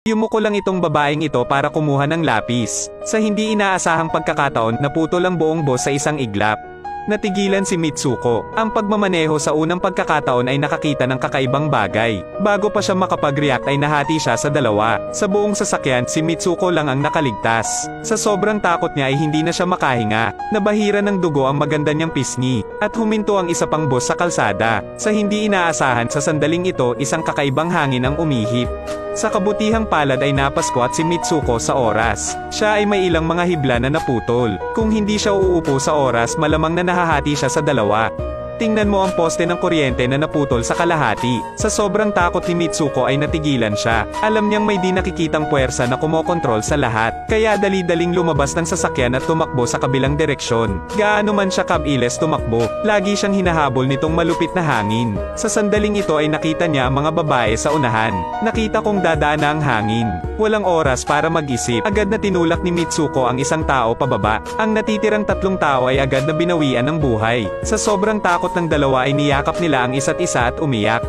Yumuko lang itong babaeng ito para kumuha ng lapis. Sa hindi inaasahang pagkakataon, naputol ang buong boss sa isang iglap. Natigilan si Mitsuko. Ang pagmamaneho sa unang pagkakataon ay nakakita ng kakaibang bagay. Bago pa siya makapag-react ay nahati siya sa dalawa. Sa buong sasakyan, si Mitsuko lang ang nakaligtas. Sa sobrang takot niya ay hindi na siya makahinga. Nabahira ng dugo ang maganda niyang pisngi. At huminto ang isa pang boss sa kalsada. Sa hindi inaasahan sa sandaling ito, isang kakaibang hangin ang umihip. Sa kabutihang palad ay napaskwat si Mitsuko sa oras. Siya ay may ilang mga hibla na naputol. Kung hindi siya uupo sa oras, malamang na nahahati siya sa dalawa. Tingnan mo ang poste ng kuryente na naputol sa kalahati. Sa sobrang takot ni Mitsuko ay natigilan siya. Alam niyang may di nakikitang puwersa na kumokontrol sa lahat. Kaya dali-daling lumabas ng sasakyan at tumakbo sa kabilang direksyon. Gaano man siya kabilis tumakbo, lagi siyang hinahabol nitong malupit na hangin. Sa sandaling ito ay nakita niya ang mga babae sa unahan. Nakita kong dadaan na ang hangin. Walang oras para mag-isip. Agad na tinulak ni Mitsuko ang isang tao pababa. Ang natitirang 3 tao ay agad na binawian ng buhay. Sa sobrang takot ng dalawa ay niyakap nila ang isa't isa at umiyak.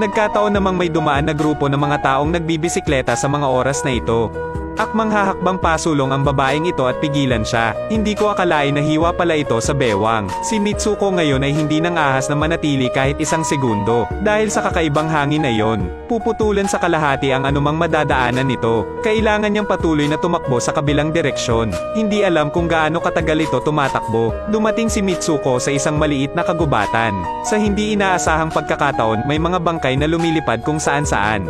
Nagkataon namang may dumaan na grupo ng mga taong nagbibisikleta sa mga oras na ito. Akmang hahakbang pasulong ang babaeng ito at pigilan siya. Hindi ko akalain na hiwa pala ito sa bewang. Si Mitsuko ngayon ay hindi nang ahas na manatili kahit isang segundo. Dahil sa kakaibang hangin na yon, puputulan sa kalahati ang anumang madadaanan nito. Kailangan niyang patuloy na tumakbo sa kabilang direksyon. Hindi alam kung gaano katagal ito tumatakbo. Dumating si Mitsuko sa isang maliit na kagubatan. Sa hindi inaasahang pagkakataon, may mga bangkay na lumilipad kung saan-saan.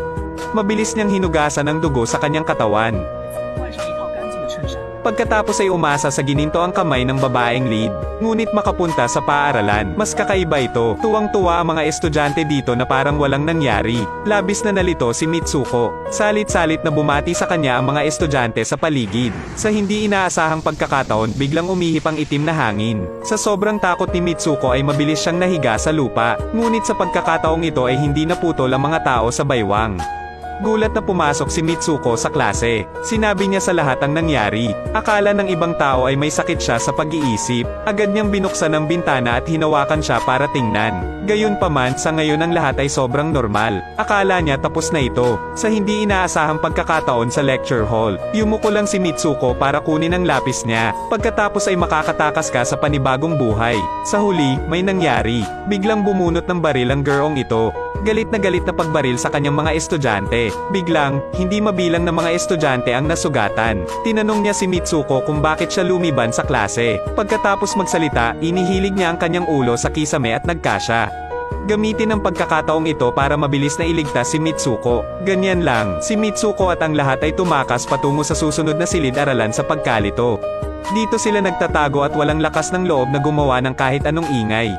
Mabilis niyang hinugasan ang dugo sa kanyang katawan. Pagkatapos ay umasa sa gininto ang kamay ng babaeng lead. Ngunit makapunta sa paaralan, mas kakaiba ito. Tuwang-tuwa ang mga estudyante dito na parang walang nangyari. Labis na nalito si Mitsuko. Salit-salit na bumati sa kanya ang mga estudyante sa paligid. Sa hindi inaasahang pagkakataon, biglang umihip ang itim na hangin. Sa sobrang takot ni Mitsuko ay mabilis siyang nahiga sa lupa. Ngunit sa pagkakataong ito ay hindi naputol ang mga tao sa baywang. Gulat na pumasok si Mitsuko sa klase. Sinabi niya sa lahat ang nangyari. Akala ng ibang tao ay may sakit siya sa pag-iisip. Agad niyang binuksan ang bintana at hinawakan siya para tingnan. Gayunpaman, sa ngayon ang lahat ay sobrang normal. Akala niya tapos na ito. Sa hindi inaasahang pagkakataon sa lecture hall, yumuko lang si Mitsuko para kunin ang lapis niya. Pagkatapos ay makakatakas ka sa panibagong buhay. Sa huli, may nangyari. Biglang bumunot ng baril ang girong ito. Galit na pagbaril sa kanyang mga estudyante. Biglang, hindi mabilang na mga estudyante ang nasugatan. Tinanong niya si Mitsuko kung bakit siya lumiban sa klase. Pagkatapos magsalita, inihilig niya ang kanyang ulo sa kisame at nagkasya. Gamitin ang pagkakataong ito para mabilis na iligtas si Mitsuko. Ganyan lang, si Mitsuko at ang lahat ay tumakas patungo sa susunod na silid-aralan sa pagkalito. Dito sila nagtatago at walang lakas ng loob na gumawa ng kahit anong ingay.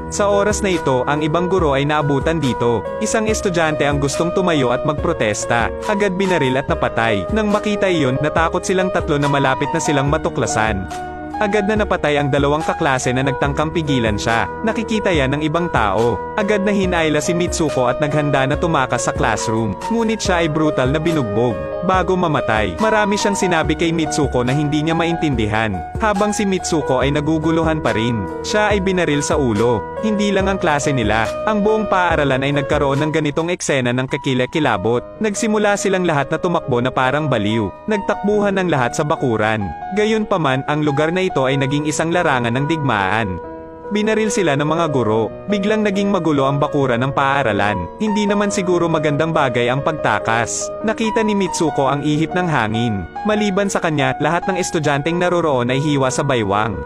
Sa oras na ito, ang ibang guro ay naabutan dito. Isang estudyante ang gustong tumayo at magprotesta. Agad binaril at napatay. Nang makita iyon, natakot silang tatlo na malapit na silang matuklasan. Agad na napatay ang 2 kaklase na nagtangkang pigilan siya. Nakikita yan ng ibang tao. Agad na hinayla si Mitsuko at naghanda na tumakas sa classroom. Ngunit siya ay brutal na binugbog. Bago mamatay, marami siyang sinabi kay Mitsuko na hindi niya maintindihan. Habang si Mitsuko ay naguguluhan pa rin. Siya ay binaril sa ulo. Hindi lang ang klase nila. Ang buong paaralan ay nagkaroon ng ganitong eksena ng kakilakilabot. Nagsimula silang lahat na tumakbo na parang baliw. Nagtakbuhan ng lahat sa bakuran. Gayunpaman, ang lugar na ito ay naging isang larangan ng digmaan. Binaril sila ng mga guro. Biglang naging magulo ang bakuran ng paaralan. Hindi naman siguro magandang bagay ang pagtakas. Nakita ni Mitsuko ang ihip ng hangin. Maliban sa kanya, lahat ng estudyanteng naroroon ay hiwa sa baywang.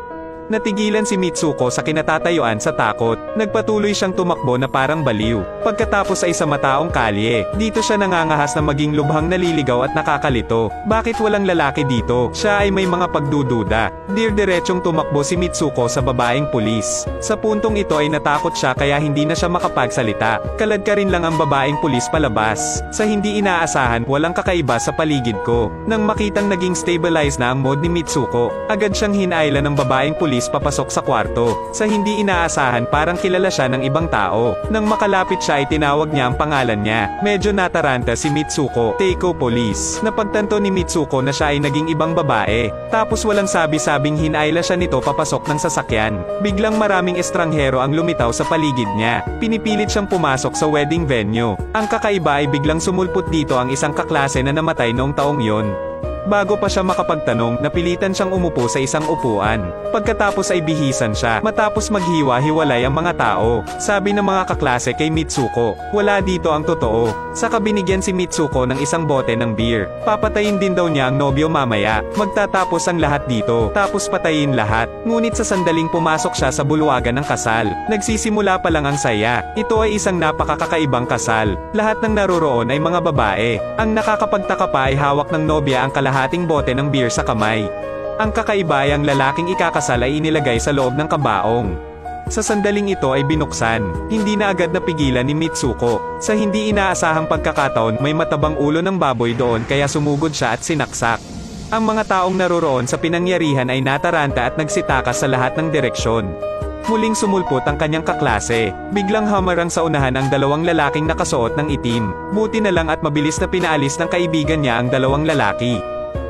Natigilan si Mitsuko sa kinatatayuan sa takot. Nagpatuloy siyang tumakbo na parang baliw. Pagkatapos ay sa mataong kalye. Dito siya nangangahas na maging lubhang naliligaw at nakakalito. Bakit walang lalaki dito? Siya ay may mga pagdududa. Diretsong tumakbo si Mitsuko sa babaeng pulis. Sa puntong ito ay natakot siya kaya hindi na siya makapagsalita. Kalad ka rin lang ang babaeng pulis palabas. Sa hindi inaasahan, walang kakaiba sa paligid ko. Nang makitang naging stabilize na ang mode ni Mitsuko, agad siyang hinayla ng babaeng pulis pulis papasok sa kwarto. Sa hindi inaasahan parang kilala siya ng ibang tao. Nang makalapit siya ay tinawag niya ang pangalan niya. Medyo nataranta si Mitsuko. Teiko Police. Napagtanto ni Mitsuko na siya ay naging ibang babae. Tapos walang sabi-sabing hinayla siya nito papasok ng sasakyan. Biglang maraming estranghero ang lumitaw sa paligid niya. Pinipilit siyang pumasok sa wedding venue. Ang kakaiba ay biglang sumulpot dito ang isang kaklase na namatay noong taong yon. Bago pa siya makapagtanong, napilitan siyang umupo sa isang upuan. Pagkatapos ay bihisan siya. Matapos maghiwa-hiwalay ang mga tao. Sabi ng mga kaklase kay Mitsuko, wala dito ang totoo. Saka binigyan si Mitsuko ng isang bote ng beer. Papatayin din daw niya ang nobyo mamaya. Magtatapos ang lahat dito. Tapos patayin lahat. Ngunit sa sandaling pumasok siya sa bulwagan ng kasal. Nagsisimula pa lang ang saya. Ito ay isang napakakakaibang kasal. Lahat ng naroroon ay mga babae. Ang nakakapagtaka pa ay hawak ng nobya ang kalahating bote ng beer sa kamay. Ang kakaiba ay ang lalaking ikakasal ay inilagay sa loob ng kabaong. Sa sandaling ito ay binuksan, hindi na agad napigilan ni Mitsuko. Sa hindi inaasahang pagkakataon may matabang ulo ng baboy doon kaya sumugod siya at sinaksak. Ang mga taong naroroon sa pinangyarihan ay nataranta at nagsitakas sa lahat ng direksyon. Muling sumulpot ang kanyang kaklase. Biglang hamarang sa unahan ang dalawang lalaking nakasuot ng itim. Buti na lang at mabilis na pinaalis ng kaibigan niya ang dalawang lalaki.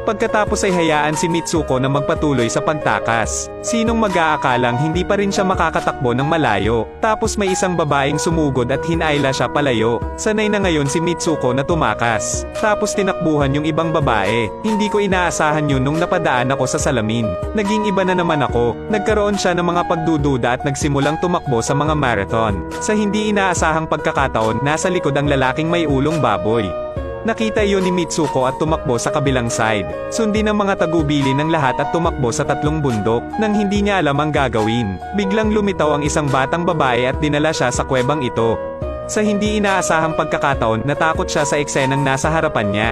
Pagkatapos ay hayaan si Mitsuko na magpatuloy sa pagtakas. Sinong mag-aakalang hindi pa rin siya makakatakbo ng malayo. Tapos may isang babaeng sumugod at hinayla siya palayo. Sanay na ngayon si Mitsuko na tumakas. Tapos tinakbuhan yung ibang babae. Hindi ko inaasahan yun nung napadaan ako sa salamin. Naging iba na naman ako. Nagkaroon siya ng mga pagdududa at nagsimulang tumakbo sa mga marathon. Sa hindi inaasahang pagkakataon, nasa likod ang lalaking may ulong baboy. Nakita iyon ni Mitsuko at tumakbo sa kabilang side. Sundin ang mga tagubili ng lahat at tumakbo sa tatlong bundok. Nang hindi niya alam ang gagawin, biglang lumitaw ang isang batang babae at dinala siya sa kuwebang ito. Sa hindi inaasahang pagkakataon, natakot siya sa eksenang nasa harapan niya.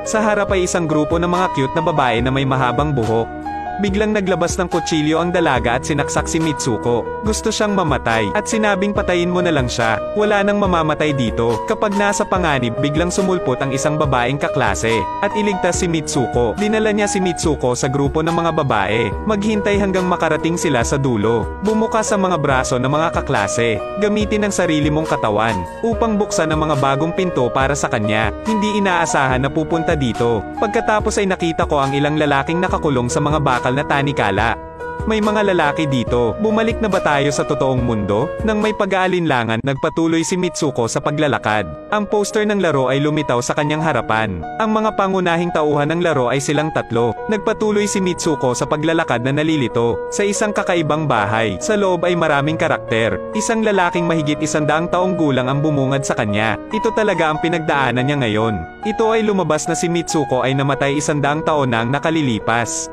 Sa harap ay isang grupo ng mga cute na babae na may mahabang buhok. Biglang naglabas ng kutsilyo ang dalaga at sinaksak si Mitsuko. Gusto siyang mamatay, at sinabing patayin mo na lang siya. Wala nang mamamatay dito. Kapag nasa panganib, biglang sumulpot ang isang babaeng kaklase, at iligtas si Mitsuko. Dinala niya si Mitsuko sa grupo ng mga babae. Maghintay hanggang makarating sila sa dulo. Bumukas ang mga braso ng mga kaklase. Gamitin ang sarili mong katawan, upang buksan ang mga bagong pinto para sa kanya. Hindi inaasahan na pupunta dito. Pagkatapos ay nakita ko ang ilang lalaking nakakulong sa mga bakal na tanikala. May mga lalaki dito. Bumalik na ba tayo sa totoong mundo? Nang may pag-aalinlangan, nagpatuloy si Mitsuko sa paglalakad. Ang poster ng laro ay lumitaw sa kanyang harapan. Ang mga pangunahing tauhan ng laro ay silang tatlo. Nagpatuloy si Mitsuko sa paglalakad na nalilito. Sa isang kakaibang bahay. Sa loob ay maraming karakter. Isang lalaking mahigit 100 taong gulang ang bumungad sa kanya. Ito talaga ang pinagdaanan niya ngayon. Ito ay lumabas na si Mitsuko ay namatay 100 taon na ang nakalilipas.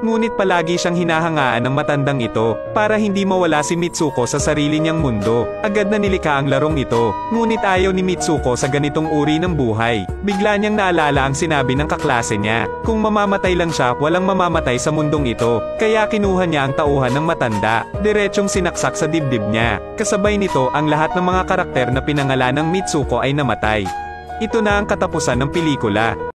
Ngunit palagi siyang hinahangaan ng matandang ito, para hindi mawala si Mitsuko sa sarili niyang mundo. Agad na nilikha ang larong ito, ngunit ayaw ni Mitsuko sa ganitong uri ng buhay. Bigla niyang naalala ang sinabi ng kaklase niya, kung mamamatay lang siya, walang mamamatay sa mundong ito. Kaya kinuha niya ang tauhan ng matanda, diretsong sinaksak sa dibdib niya. Kasabay nito, ang lahat ng mga karakter na pinangalan ng Mitsuko ay namatay. Ito na ang katapusan ng pelikula.